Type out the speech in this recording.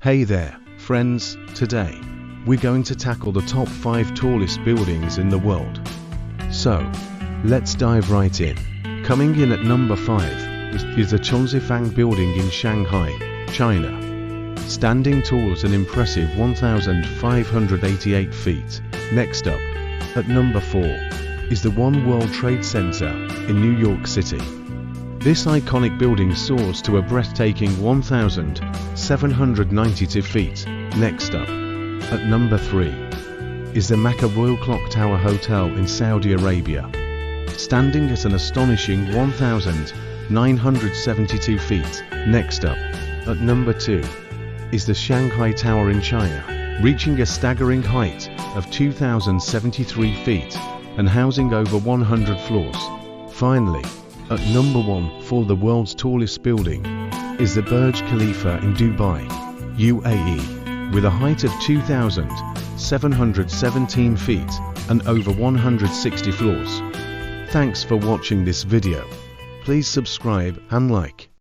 Hey there, friends, today we're going to tackle the top 5 tallest buildings in the world. So, let's dive right in. Coming in at number 5 is the Chongzifang building in Shanghai, China. Standing tall at an impressive 1,588 feet. Next up, at number 4, is the One World Trade Center in New York City. This iconic building soars to a breathtaking 1,792 feet. Next up, at number 3, is the Makkah Royal Clock Tower Hotel in Saudi Arabia. Standing at an astonishing 1,972 feet. Next up, at number 2, is the Shanghai Tower in China, reaching a staggering height of 2,073 feet and housing over 100 floors. Finally, at number 1 for the world's tallest building is the Burj Khalifa in Dubai, UAE, with a height of 2,717 feet and over 160 floors. Thanks for watching this video. Please subscribe and like.